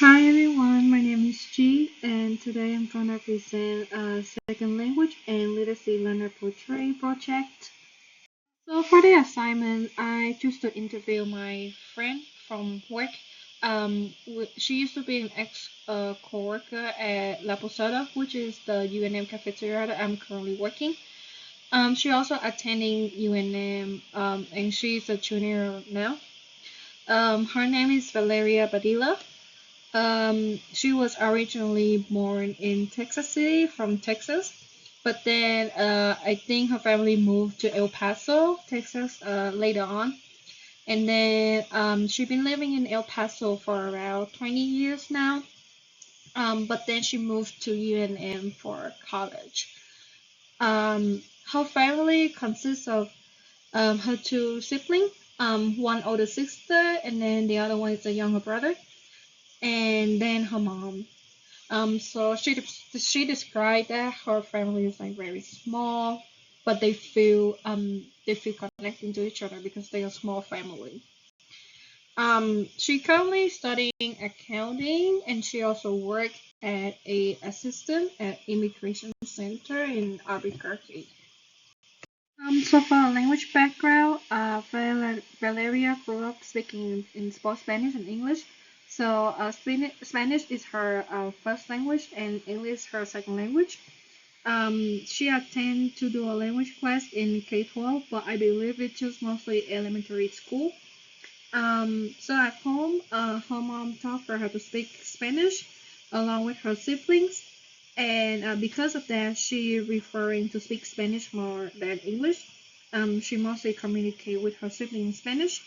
Hi everyone, my name is G, and today I'm gonna present a second language and literacy learner portrait project. So for the assignment, I choose to interview my friend from work. She used to be an ex coworker at La Posada, which is the UNM cafeteria that I'm currently working. She also attending UNM, and she's a junior now. Her name is Valeria Badilla. She was originally born in Texas City from Texas, but then I think her family moved to El Paso, Texas, later on. And then she's been living in El Paso for around 20 years now. But then she moved to UNM for college. Her family consists of her two siblings, one older sister, and then the other one is a younger brother, and then her mom. So she described that her family is like very small, but they feel connected to each other because they're a small family. She currently studying accounting, and she also worked at a assistant at immigration center in Albuquerque. So for a language background, Valeria grew up speaking in both Spanish and English. So Spanish is her first language and English her second language. She attended to do a language class in K-12, but I believe it's just mostly elementary school. So at home, her mom taught her how to speak Spanish along with her siblings, and because of that, she referring to speak Spanish more than English. She mostly communicate with her sibling in Spanish.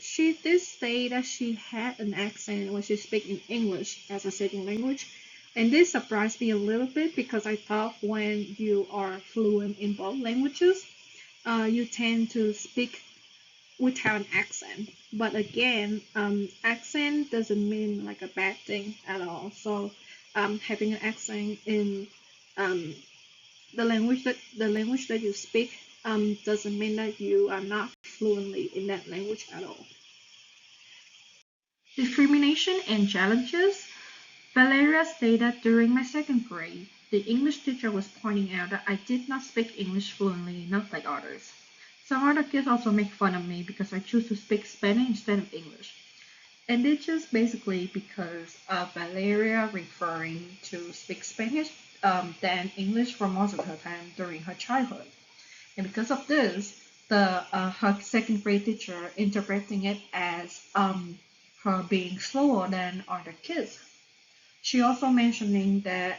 She did say that she had an accent when she speak in English as a second language, and this surprised me a little bit because I thought when you are fluent in both languages, you tend to speak without an accent. But again, accent doesn't mean like a bad thing at all. So having an accent in um, the language that you speak doesn't mean that you are not fluently in that language at all. Discrimination and challenges. Valeria stated during my second grade, the English teacher was pointing out that I did not speak English fluently, not like others. Some other kids also make fun of me because I choose to speak Spanish instead of English. And it's just basically because Valeria referring to speak Spanish than English for most of her time during her childhood. And because of this, the her second grade teacher interpreting it as her being slower than other kids. She also mentioning that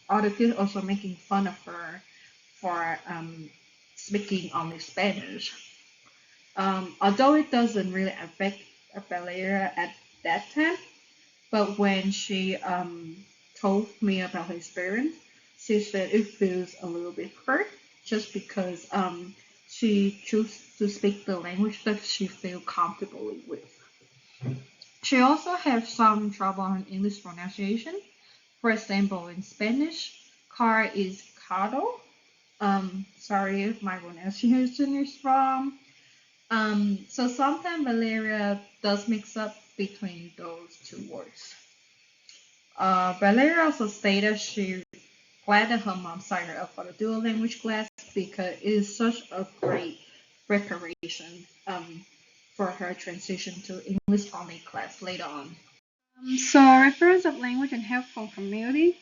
other kids also making fun of her for speaking only Spanish. Although it doesn't really affect Valeria at that time, but when she told me about her experience, she said it feels a little bit hurt just because she chose to speak the language that she feel comfortable with. She also has some trouble on English pronunciation. For example, in Spanish, car is carro. Sorry if my pronunciation is wrong. So sometimes Valeria does mix up between those two words. Valeria also stated she glad that her mom signed her up for the dual language class because it is such a great preparation for her transition to English only class later on. So reference of language and help from community.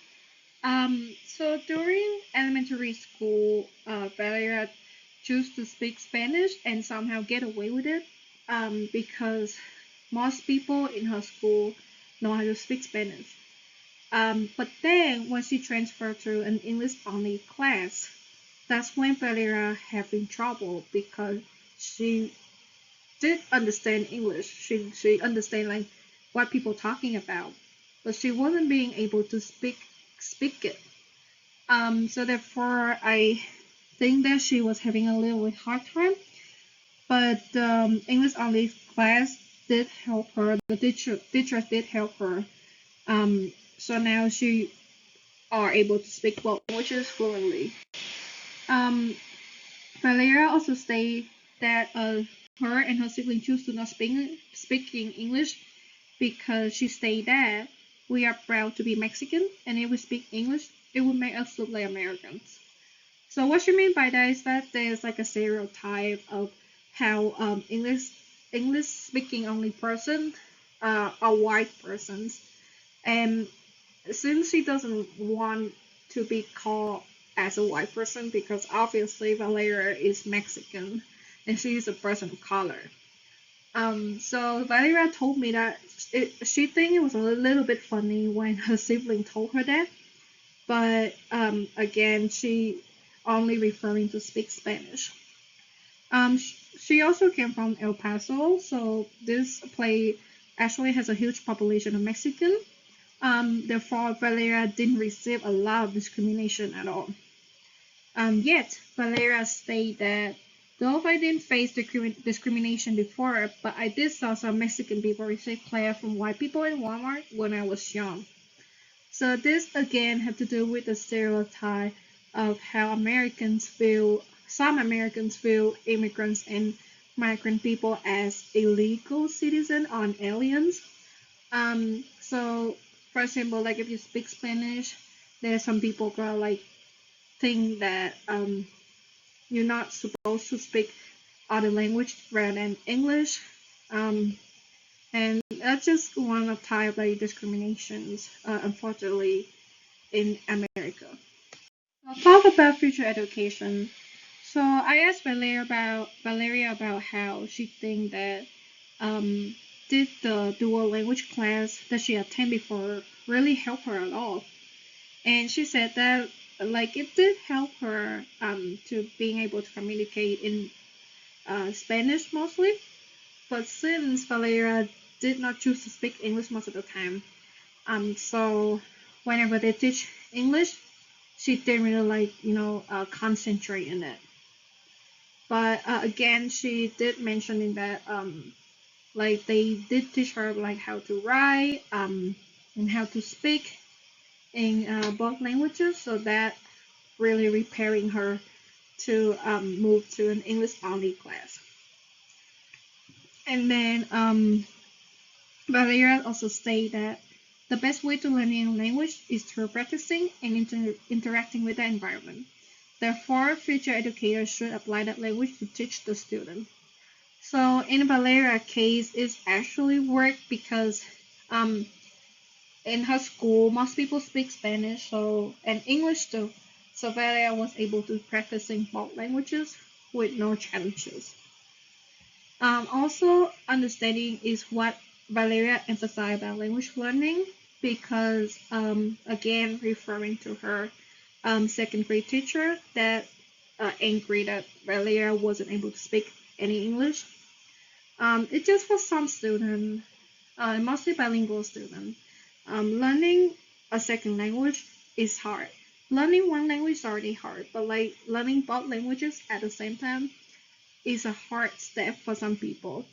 So during elementary school, Valeria chose to speak Spanish and somehow get away with it because most people in her school know how to speak Spanish. But then when she transferred to an English only class, that's when Valeria having trouble because she did understand English. She understand like what people talking about, but she wasn't being able to speak it. So therefore, I think that she was having a little bit hard time. But English only class did help her. The teacher did help her. So now she are able to speak both languages fluently. Um, Valeria also stated that her and her sibling choose to not speak in English because she stated that we are proud to be Mexican, and if we speak English, it would make us look like Americans. So what she mean by that is that there's like a stereotype of how English speaking only person are white persons, and since she doesn't want to be called as a white person because obviously Valeria is Mexican and she is a person of color. So Valeria told me that she think it was a little bit funny when her sibling told her that, but again, she only referring to speak Spanish. She also came from El Paso, so this place actually has a huge population of Mexican. Therefore, Valeria didn't receive a lot of discrimination at all. Yet, Valeria stated that though I didn't face discrimination before, but I did saw some Mexican people receive flair from white people in Walmart when I was young. So this again had to do with the stereotype of how some Americans view immigrants and migrant people as illegal citizens on aliens. So for example, like if you speak Spanish, there's some people who are like think that you're not supposed to speak other language rather than English. Um, and that's just one of type like discriminations, unfortunately, in America. I'll talk about future education. So I asked Valeria about how she think that um, did the dual language class that she attended before really help her at all. And she said that like it did help her to being able to communicate in Spanish mostly. But since Valeria did not choose to speak English most of the time, so whenever they teach English, she didn't really concentrate in it. But again, she did mention in that like they did teach her like how to write and how to speak in both languages, so that really preparing her to move to an English only class. And then Valeria also stated that the best way to learn a language is through practicing and interacting with the environment. Therefore, future educators should apply that language to teach the student. So in Valeria's case, it's actually worked because um, in her school, most people speak Spanish, so and English too. So Valeria was able to practice in both languages with no challenges. Also, understanding is what Valeria emphasized about language learning because, again, referring to her second grade teacher that angry that Valeria wasn't able to speak any English. It just for some students, mostly bilingual students, learning a second language is hard. Learning one language is already hard, but like learning both languages at the same time is a hard step for some people.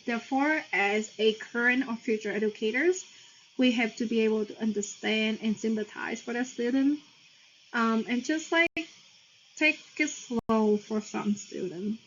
Therefore, as a current or future educators, we have to be able to understand and sympathize for the student, and just like take it slow for some students.